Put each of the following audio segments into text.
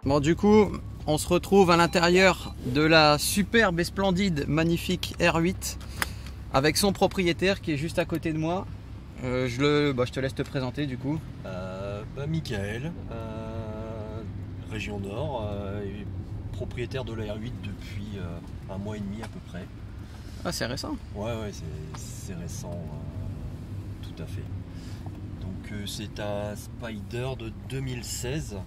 Bon, du coup, on se retrouve à l'intérieur de la superbe et splendide, magnifique R8 avec son propriétaire qui est juste à côté de moi. Je te laisse te présenter du coup. Michael, région Nord, propriétaire de la R8 depuis un mois et demi à peu près. Ah, c'est récent. Ouais, c'est récent, tout à fait. Donc c'est un Spider de 2016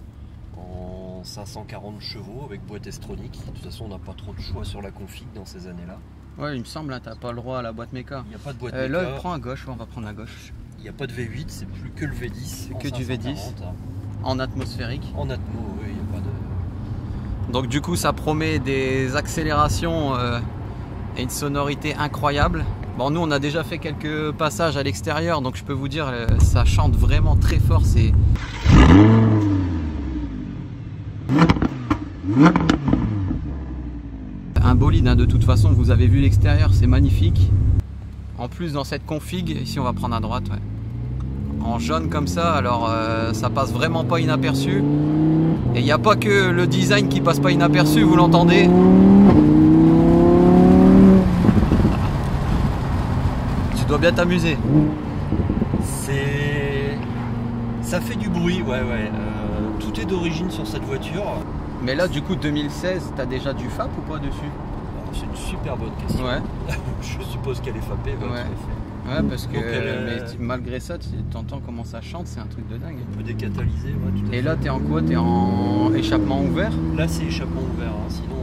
en 540 chevaux avec boîte S-tronique. De toute façon, on n'a pas trop de choix sur la config dans ces années-là. Ouais, il me semble, hein, t'as pas le droit à la boîte méca. Il n'y a pas de boîte méca. Là, prends à gauche, on va prendre à gauche. Il n'y a pas de V8, c'est plus que le V10. C'est que du V10. En atmosphérique. En atmo, oui, il n'y a pas de... Donc du coup, ça promet des accélérations et une sonorité incroyable. Bon, nous, on a déjà fait quelques passages à l'extérieur, donc je peux vous dire, ça chante vraiment très fort. C'est... un bolide, hein, de toute façon, vous avez vu l'extérieur, c'est magnifique. En plus, dans cette config, ici on va prendre à droite, ouais. En jaune comme ça, alors ça passe vraiment pas inaperçu. Et il n'y a pas que le design qui passe pas inaperçu, vous l'entendez? Tu dois bien t'amuser. Ça fait du bruit, ouais. Tout est d'origine sur cette voiture. Mais là, du coup, 2016, t'as déjà du FAP ou pas dessus? C'est une super bonne question. Ouais. Je suppose qu'elle est FAPée. Ouais, parce que mais malgré ça, tu entends comment ça chante, c'est un truc de dingue. Un peu décatalysé, ouais, tout à fait. Et là, t'es en quoi? T'es en échappement ouvert? Là, c'est échappement ouvert, hein. Sinon...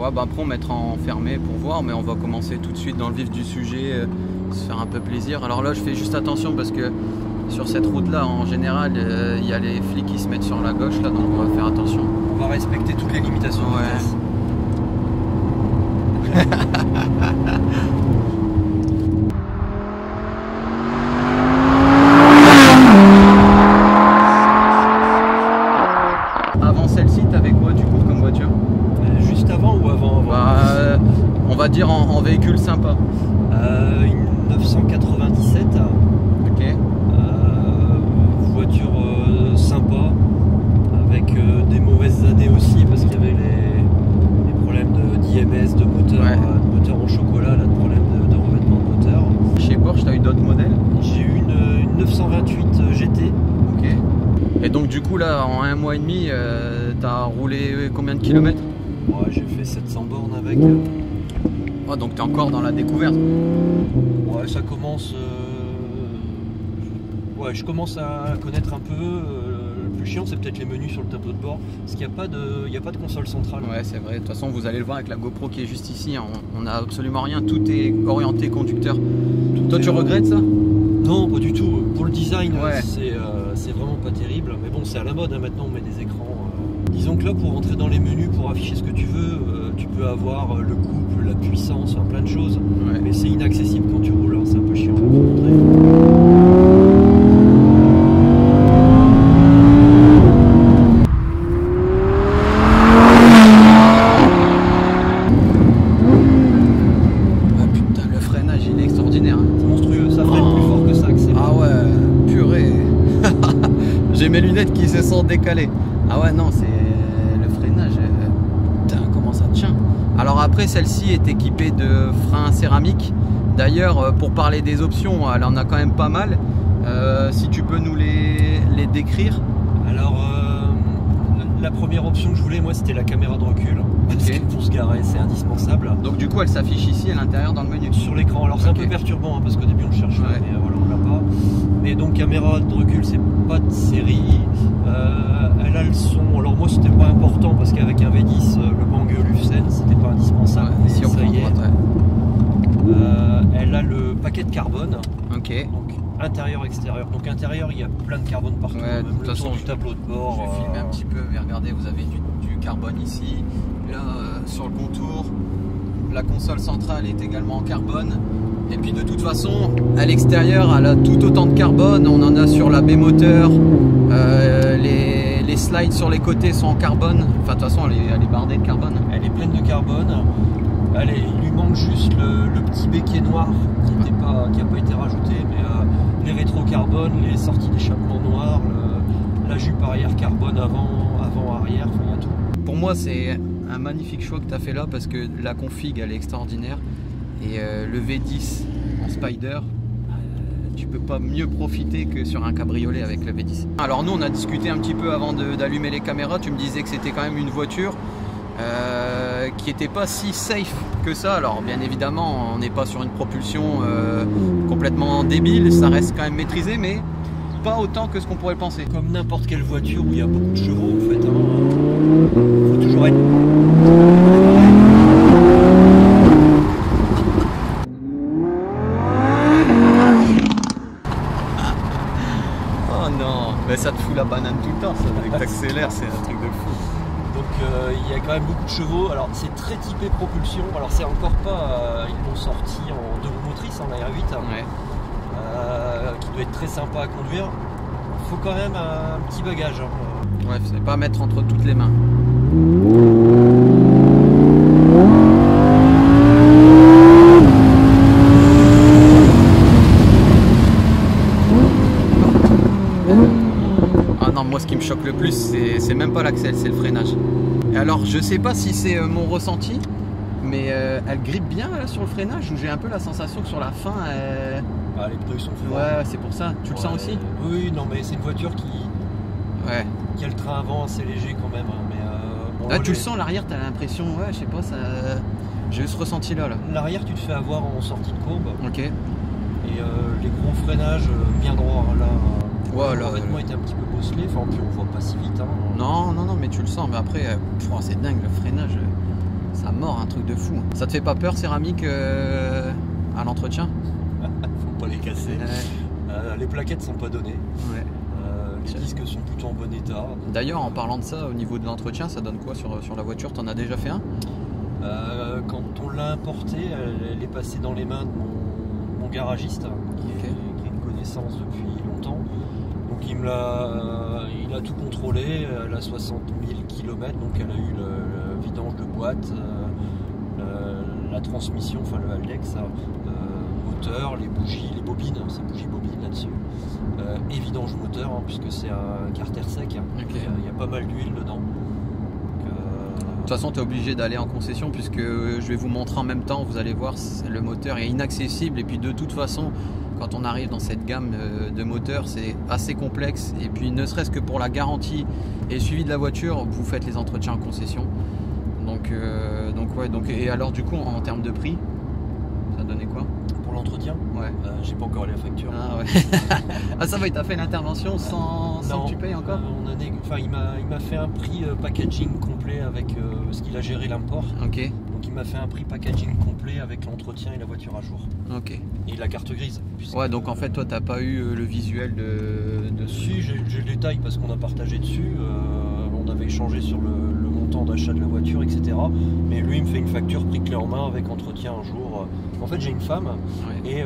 Ouais, bah après on mettra en fermé pour voir, mais on va commencer tout de suite dans le vif du sujet, se faire un peu plaisir. Alors là, je fais juste attention parce que sur cette route-là, en général, il y a les flics qui se mettent sur la gauche, là, donc on va faire attention. On va respecter toutes les limitations de vitesse. Avant celle-ci, t'avais quoi du coup comme voiture? Juste avant ou avant? Bah, on va dire en véhicule sympa. Une 997. Ok. Voiture sympa, avec des mauvaises années aussi parce qu'il y avait les problèmes d'IMS, de moteur, ouais. De moteur en chocolat, là, de problème de revêtement de moteur. Chez Porsche, t'as eu d'autres modèles? J'ai eu une 928 GT. Ok. Et donc du coup là, en un mois et demi, t'as roulé combien de kilomètres? Ouais, j'ai fait 700 bornes avec. Oh, donc t'es encore dans la découverte. Ouais, ça commence... Ouais, je commence à connaître un peu. Le plus chiant, c'est peut-être les menus sur le tableau de bord, parce qu'il n'y a pas de console centrale. Ouais, c'est vrai. De toute façon, vous allez le voir avec la GoPro qui est juste ici. On n'a absolument rien. Tout est orienté conducteur. Toi, tu regrettes ça? Non, pas du tout. Pour le design, ouais. C'est vraiment pas terrible. Mais bon, c'est à la mode, hein. Maintenant, on met des écrans. Disons que là, pour rentrer dans les menus, pour afficher ce que tu veux, tu peux avoir le couple, la puissance, enfin, plein de choses. Ouais. Mais c'est inaccessible quand tu roules. Hein. C'est un peu chiant à montrer. J'ai mes lunettes qui se sont décalées. Ah ouais, non, c'est le freinage. Putain, comment ça tient. Alors après, celle-ci est équipée de freins céramiques. D'ailleurs, pour parler des options, elle en a quand même pas mal. Si tu peux nous les décrire. Alors, la première option que je voulais, moi, c'était la caméra de recul. Parce que pour se garer, c'est indispensable. Donc du coup, elle s'affiche ici à l'intérieur dans le menu. Sur l'écran. Alors c'est un peu perturbant, hein, parce qu'au début on le cherchait, mais voilà, on l'a pas. Mais donc caméra de recul, c'est pas de série. Elle a le son. Alors moi, c'était pas important parce qu'avec un V10, le Bang Olufsen, c'était pas indispensable. Ouais, ici on prend droite, ouais. Elle a le paquet de carbone. Ok. Donc intérieur-extérieur. Donc intérieur, il y a plein de carbone partout. Ouais, même le tour du tableau de bord. Je vais filmer un petit peu. Mais regardez, vous avez du carbone ici. Là, sur le contour, la console centrale est également en carbone. Et puis de toute façon, à l'extérieur, elle a tout autant de carbone. On en a sur la B-moteur. Les slides sur les côtés sont en carbone. Enfin, de toute façon, elle est bardée de carbone. Elle est pleine de carbone. Allez, il lui manque juste le petit béquet noir qui n'a pas été rajouté. Mais les rétro-carbone, les sorties d'échappement noir, la jupe arrière carbone avant. avant, arrière, enfin il y a tout. Pour moi, c'est un magnifique choix que tu as fait là parce que la config elle est extraordinaire et le V10 en Spider, tu peux pas mieux profiter que sur un cabriolet avec le V10. Alors nous on a discuté un petit peu avant d'allumer les caméras, tu me disais que c'était quand même une voiture qui n'était pas si safe que ça. Alors bien évidemment on n'est pas sur une propulsion complètement débile, ça reste quand même maîtrisé mais pas autant que ce qu'on pourrait penser. Comme n'importe quelle voiture où il y a beaucoup de chevaux en fait, faut toujours être... Oh non, mais ça te fout la banane tout le temps, ça, dès que t'accélères, c'est un truc de fou. Donc il y a quand même beaucoup de chevaux. Alors c'est très typé propulsion. Alors c'est encore pas, ils l'ont sorti en 2 roues motrices, la R8, Ouais. qui doit être très sympa à conduire. Il faut quand même un petit bagage. Ouais, c'est pas à mettre entre toutes les mains. Ah non, moi ce qui me choque le plus, c'est même pas l'axel, c'est le freinage. Et alors, je sais pas si c'est mon ressenti, mais elle grippe bien là, sur le freinage, ou j'ai un peu la sensation que sur la fin, Ah, les pneus ils sont forts. ouais, c'est pour ça. Tu le sens aussi? Oui, non, mais c'est une voiture qui a le train avant assez léger quand même. Mais, bon, là, tu le sens, l'arrière, t'as l'impression, ouais, je sais pas, ça... j'ai eu ce ressenti là. L'arrière, tu te fais avoir en sortie de courbe. Ok. Et les gros freinages bien droits. Là, Voilà. le vêtement était un petit peu bosselé. Enfin, puis on voit pas si vite. Non, mais tu le sens. Mais après, c'est dingue, le freinage, ça mord, un truc de fou. Ça te fait pas peur, céramique, à l'entretien? Faut pas les casser. Les plaquettes sont pas données. Ouais. Les disques sont plutôt en bon état. D'ailleurs, en parlant de ça, au niveau de l'entretien, ça donne quoi sur la voiture? T'en as déjà fait un? Quand on l'a importée, elle est passée dans les mains de mon garagiste, qui a une connaissance depuis longtemps. Donc il a tout contrôlé. Elle a 60 000 km, donc elle a eu le vidange de boîte, la transmission, enfin le Haldex, moteur, les bougies, les bobines, c'est bougies-bobines là-dessus. Et vidange moteur, puisque c'est un carter sec. Ok. Il y a pas mal d'huile dedans. De toute façon, tu es obligé d'aller en concession puisque je vais vous montrer en même temps, vous allez voir, le moteur est inaccessible et puis de toute façon, quand on arrive dans cette gamme de moteurs, c'est assez complexe et puis ne serait-ce que pour la garantie et le suivi de la voiture, vous faites les entretiens en concession. Donc et alors du coup, en termes de prix, ça donnait quoi? Pour l'entretien, ouais. J'ai pas encore la facture. Ah ouais. Ah ça va, il t'a fait l'intervention sans que tu payes encore? Il m'a fait un prix packaging complet avec parce qu'il a géré l'import. Ok. Donc il m'a fait un prix packaging complet avec l'entretien et la voiture à jour. Ok. Et la carte grise. Ouais, donc en fait toi t'as pas eu le visuel de... Si, j'ai le détail parce qu'on a partagé dessus. On avait échangé sur le montant d'achat de la voiture, etc. Mais lui il me fait une facture prix clé en main avec entretien un jour. En fait j'ai une femme, ouais. Et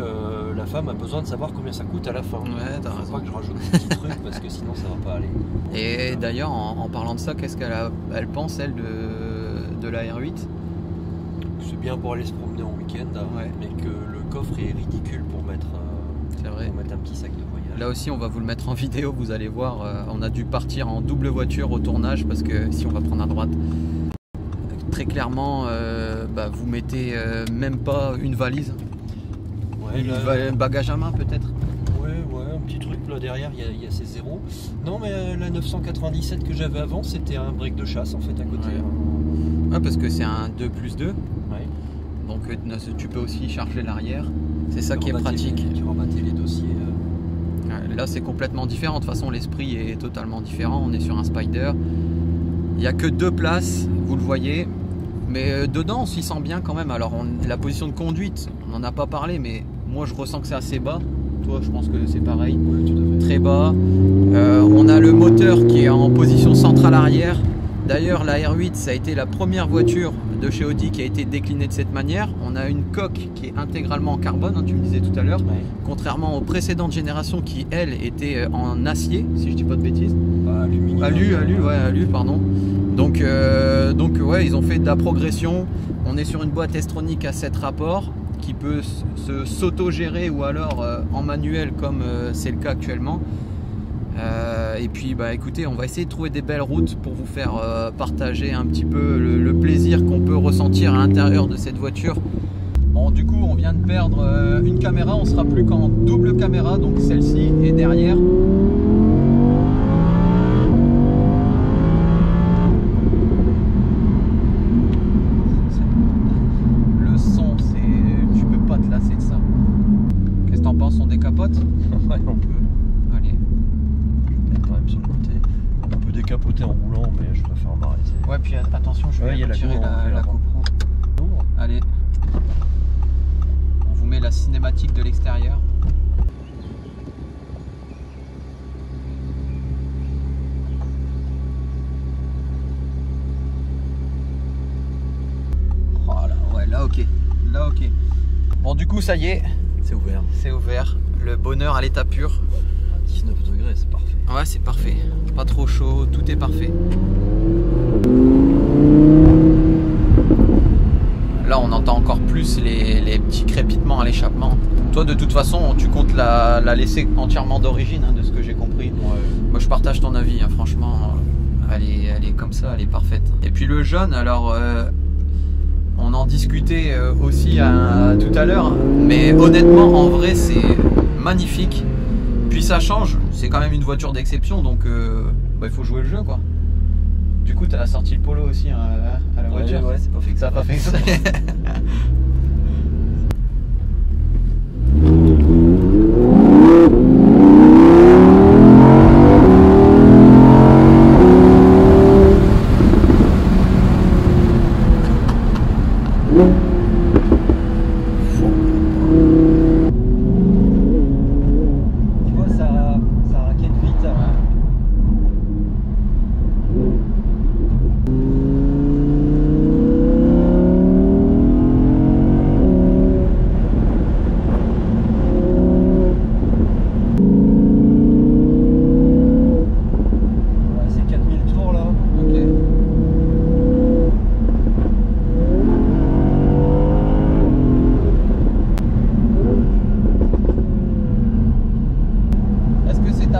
la femme a besoin de savoir combien ça coûte à la fin. Ouais, t'as raison. Faut pas que je rajoute des petits trucs parce que sinon ça va pas aller. Et d'ailleurs en parlant de ça, qu'est-ce qu'elle pense elle de la R8? C'est bien pour aller se promener en week-end, ouais. Mais que le coffre est ridicule pour mettre un petit sac de voyage. Là aussi on va vous le mettre en vidéo, vous allez voir, on a dû partir en double voiture au tournage parce que si on va prendre à droite, très clairement vous mettez même pas une valise, ouais, un bagage à main peut-être. Ouais, un petit truc là derrière, il y a ces zéros. Non mais la 997 que j'avais avant, c'était un break de chasse en fait à côté. Ouais, parce que c'est un 2+2. Ouais. Donc tu peux aussi charger l'arrière. C'est ça qui est pratique. Tu rebattais les dossiers. Là c'est complètement différent. De toute façon l'esprit est totalement différent. On est sur un Spider. Il n'y a que 2 places, vous le voyez. Mais dedans on s'y sent bien quand même. Alors la position de conduite, on n'en a pas parlé, mais moi je ressens que c'est assez bas. Toi je pense que c'est pareil. Oui, tout à fait. Très bas. On a le moteur qui est en position centrale arrière. D'ailleurs la R8 ça a été la première voiture de chez Audi qui a été déclinée de cette manière. On a une coque qui est intégralement en carbone, tu me disais tout à l'heure, ouais. Contrairement aux précédentes générations qui elles étaient en acier, si je dis pas de bêtises. Aluminium. Alu, pardon. Donc ouais, ils ont fait de la progression. On est sur une boîte S-Tronic à 7 rapports qui peut s'auto-gérer ou alors en manuel comme c'est le cas actuellement. Et puis bah écoutez, on va essayer de trouver des belles routes pour vous faire partager un petit peu le plaisir qu'on peut ressentir à l'intérieur de cette voiture. Bon, du coup on vient de perdre une caméra, on sera plus qu'en double caméra, donc celle-ci est derrière. Le son, c'est... tu peux pas te lasser de ça. Qu'est-ce que t'en penses, on décapote? Ouais, on peut. Allez. Quand même sur le côté. On peut décapoter en roulant, mais je préfère m'arrêter. Ouais, puis attention, je vais retirer la GoPro. Allez. On vous met la cinématique de l'extérieur. Oh là, ouais, là ok. Là ok. Bon, du coup, ça y est. C'est ouvert. C'est ouvert. Le bonheur à l'état pur. 19 degrés, c'est parfait. Ouais, c'est parfait. Pas trop chaud, tout est parfait. Là, on entend encore plus les petits crépitements à l'échappement. Toi, de toute façon, tu comptes la laisser entièrement d'origine, hein, de ce que j'ai compris. Ouais. Moi, je partage ton avis, hein, franchement. Elle est comme ça, elle est parfaite. Et puis le jaune, alors... on en discutait aussi tout à l'heure, mais honnêtement, en vrai, c'est magnifique. Puis ça change, c'est quand même une voiture d'exception, donc il faut jouer le jeu, quoi. Du coup, tu as sorti le polo aussi hein, à la voiture. Ouais, c'est pas fait que ça. Pas fait ça.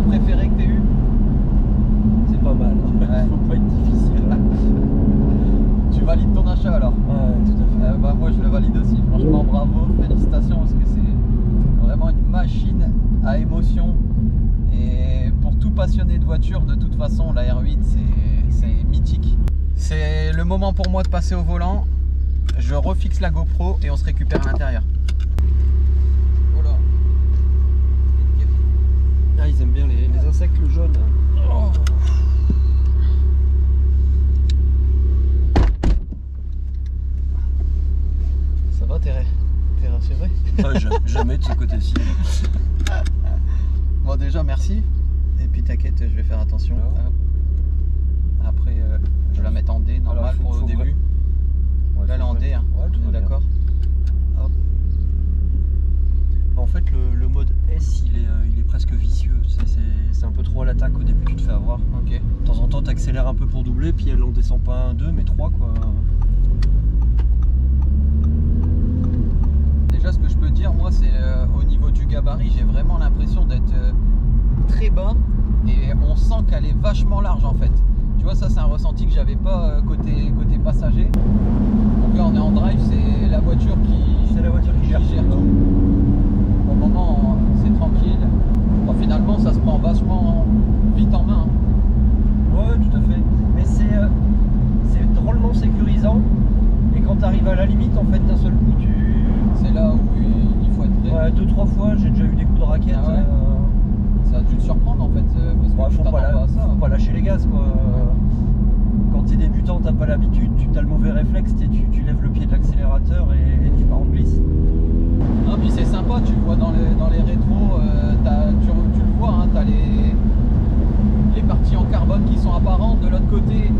Préféré que tu aies eu? C'est pas mal. Ouais. Faut pas être difficile. Tu valides ton achat alors? Ouais, tout à fait. Moi je le valide aussi. Franchement, bravo, félicitations parce que c'est vraiment une machine à émotion. Et pour tout passionné de voiture, de toute façon, la R8 c'est mythique. C'est le moment pour moi de passer au volant. Je refixe la GoPro et on se récupère à l'intérieur. Ah, ils aiment bien les insectes jaunes. Oh. Ça va, t'es rassuré? Jamais de ce côté-ci. Bon, déjà merci. Et puis t'inquiète, je vais faire attention. Ah. Après, je vais la mettre en D normal. Alors, pour le début. Ouais, là elle est en D, hein. Ouais, on est d'accord. En fait, le mode S, il est presque vicieux. C'est un peu trop à l'attaque au début, tu te fais avoir. Ok. De temps en temps, tu accélères un peu pour doubler, puis elle en descend pas 1, 2, mais 3 quoi. Déjà, ce que je peux dire, moi, c'est au niveau du gabarit, j'ai vraiment l'impression d'être très bas et on sent qu'elle est vachement large en fait. Tu vois, ça, c'est un ressenti que j'avais pas côté passager. Donc là, on est en drive, c'est la voiture qui gère tout. Au moment, c'est tranquille. Bon, finalement, ça se prend vachement vite en main. Hein. Ouais, tout à fait. Mais c'est drôlement sécurisant. Et quand tu arrives à la limite, en fait, d'un seul coup, c'est là où il faut être prêt. Ouais, 2-3 fois, j'ai déjà eu des coups de raquette. Ah ouais. Ça a dû te surprendre en fait. Parce que faut pas lâcher les gaz, quoi. Quand tu es débutant, t'as pas l'habitude, tu as le mauvais réflexe, tu lèves le pied de l'accélérateur et tu pars en glisse. Ah, puis c'est sympa, tu le vois dans les rétros, tu le vois, hein, tu as les parties en carbone qui sont apparentes. De l'autre côté,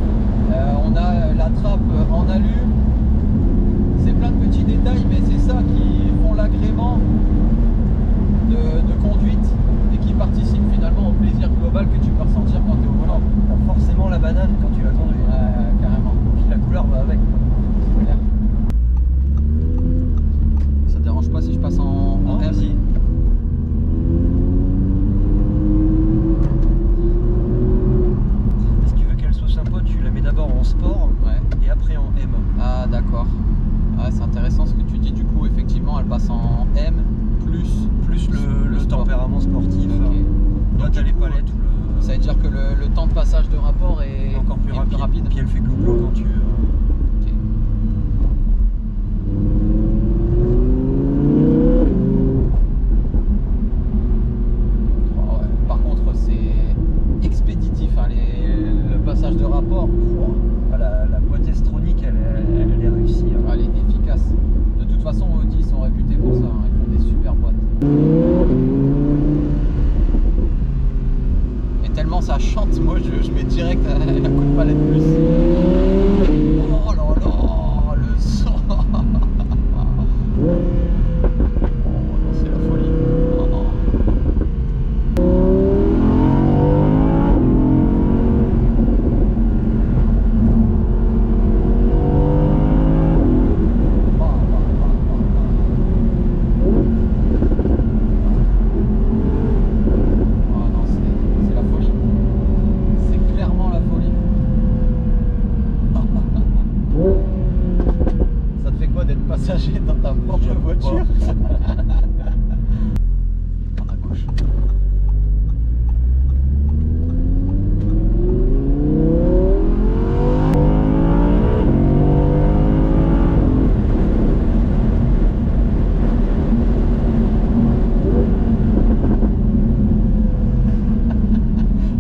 on a la trappe en alu. C'est plein de petits détails, mais c'est ça qui font l'agrément de conduite et qui participe finalement au plaisir global que tu peux ressentir quand tu es au volant. T'as forcément la banane quand tu la conduis. Carrément. Puis la couleur va avec. C'est clair. Ça te dérange pas si je passe en R? Vas-y. d'accord. Ah, c'est intéressant ce que tu dis. Du coup, effectivement, elle passe en M Plus le sport. tempérament sportif. Ok. Toi, tu as les palettes. Ça veut dire que le temps de passage de rapport est encore plus rapide. Puis elle fait clo-clo quand tu... Ok. Oh, ouais. Par contre, c'est expéditif, hein, le passage de rapport. Wow. La boîte S-Tronic, elle est réussie. Hein. Elle est efficace. De toute façon, Audi sont réputés pour ça. Hein. Ils font des super boîtes. Et tellement ça chante, moi je mets direct un coup de palette plus. Oh là là, le son. Oh non, c'est la folie. Oh non. Passager dans ta propre voiture. À gauche.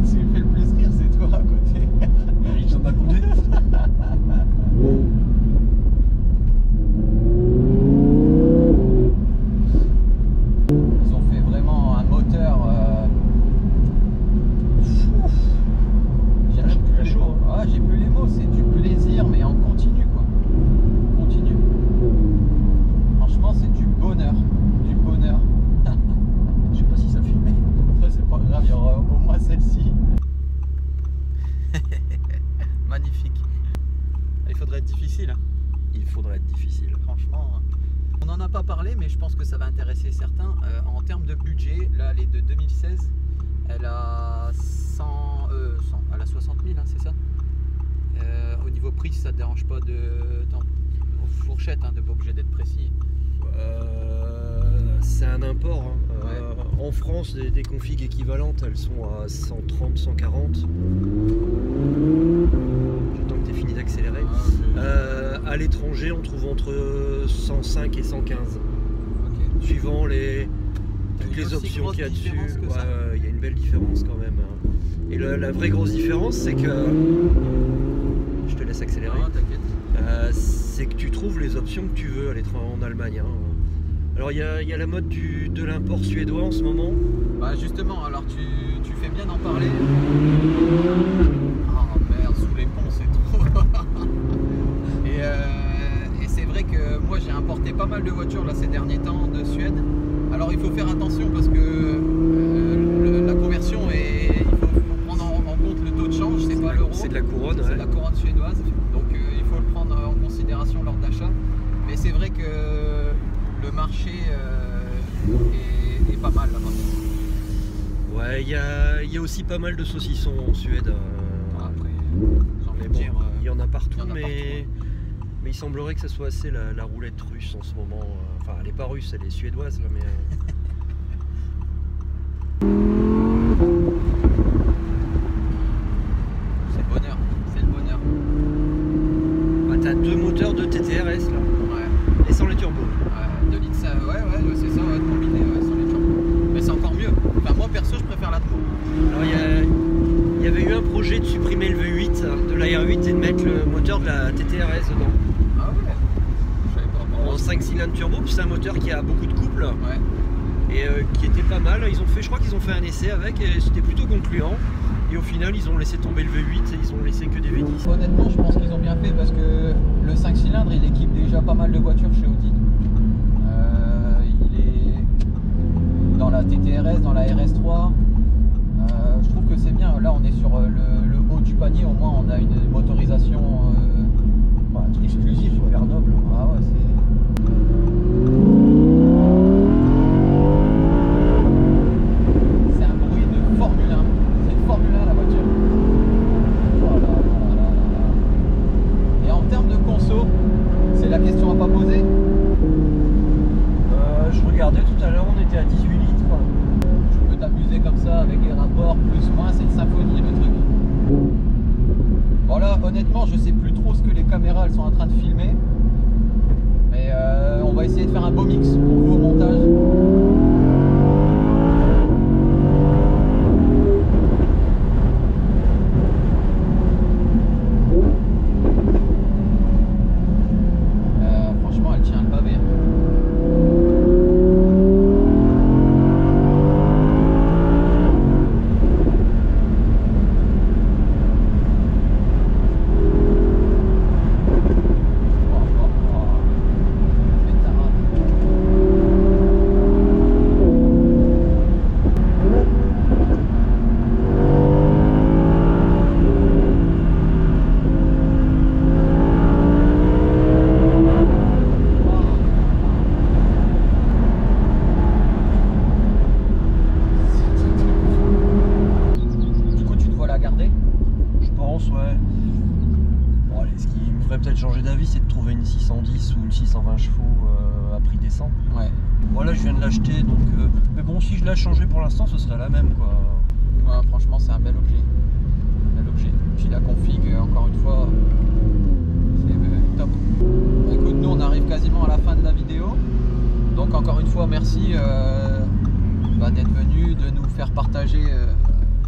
Ce qui me fait le plus rire, c'est toi à côté. Ils ont accoudé. J'ai plus les mots, c'est du plaisir mais en continu quoi. Continu. Franchement c'est du bonheur. Du bonheur. Je sais pas si ça filme. C'est pas grave, il y aura au moins celle-ci. Magnifique. Il faudrait être difficile. Hein. Il faudrait être difficile. Franchement. On n'en a pas parlé mais je pense que ça va intéresser certains. En termes de budget, là elle est de 2016. Elle a 100, elle a 60 000, hein, c'est ça. Au niveau prix, ça te dérange pas de fourchette, hein, de pas obligé d'être précis. C'est un import. Hein. Ouais. En France, des configs équivalentes, elles sont à 130, 140. J'attends que tu aies fini d'accélérer. À l'étranger, on trouve entre 105 et 115. Okay. Suivant toutes les options qu'il y a dessus. Il y a une belle différence quand même. Et la vraie grosse différence, c'est que... Je te laisse accélérer. Ah, t'inquiète. C'est que tu trouves les options que tu veux à l'étranger en Allemagne. Hein. Alors il y a la mode de l'import suédois en ce moment. Bah justement, alors tu fais bien d'en parler. Oh merde, sous les ponts c'est trop. Et c'est vrai que moi j'ai importé pas mal de voitures là ces derniers temps de Suède. Alors il faut faire attention parce que la conversion il faut prendre en compte le taux de change, c'est pas l'euro. C'est de la couronne. C'est de la couronne suédoise, donc il faut le prendre en considération lors d'achat. Mais c'est vrai que le marché est pas mal là-bas. Ouais, il y a aussi pas mal de saucissons en Suède. Après, j'ai envie de bon, dire. Il y en a partout, partout. Mais il semblerait que ça soit assez la roulette russe en ce moment. Enfin, elle n'est pas russe, elle est suédoise, là, mais... C'est le bonheur, c'est le bonheur. Bah, t'as deux moteurs de TTRS, là. Ouais. Et sans les turbos. Ouais, 2 litres, ouais, c'est ça, ouais, combiné sans les turbos. Mais c'est encore mieux. Enfin, moi perso, je préfère la turbo. Alors, il y avait eu un projet de supprimer le V8 de la R8 et de mettre le moteur de la TTRS dedans. Ah ouais. Je savais pas. En 5 cylindres turbo, puis c'est un moteur qui a beaucoup de couple. Ouais. Et qui était pas mal. Je crois qu'ils ont fait un essai avec et c'était plutôt concluant. Et au final, ils ont laissé tomber le V8 et ils ont laissé que des V10. Honnêtement, je pense qu'ils ont bien fait parce que le 5 cylindres, il équipe déjà pas mal de voitures chez Audi. Il est dans la TTRS, dans la RS3. Je trouve que c'est bien. Là, on est sur le haut du panier. Au moins, on a une motorisation exclusive, super noble. Ah ouais, c'est un bruit de Formule 1. C'est une Formule 1 la voiture. Oh là là là là là. Et en termes de conso, honnêtement, je sais plus trop ce que les caméras elles sont en train de filmer. Mais on va essayer de faire un beau mix pour vous au montage. Franchement, elle tient le pavé. Peut-être changer d'avis, c'est de trouver une 610 ou une 620 chevaux à prix décent. Ouais. Voilà, je viens de l'acheter, donc mais bon, si je la changeais pour l'instant, ce serait la même, quoi. Ouais, franchement, c'est un bel objet. Bel objet. Puis la config, encore une fois, c'est top. Écoute, nous on arrive quasiment à la fin de la vidéo. Donc encore une fois, merci d'être venu, de nous faire partager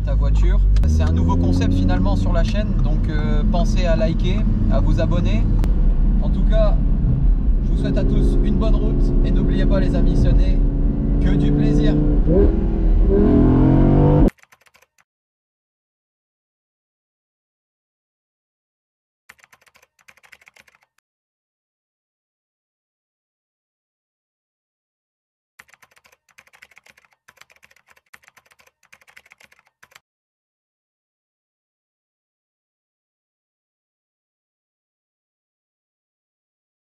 ta voiture. C'est un nouveau concept finalement sur la chaîne, donc pensez à liker, à vous abonner. En tout cas, je vous souhaite à tous une bonne route et n'oubliez pas les amis, ce n'est que du plaisir.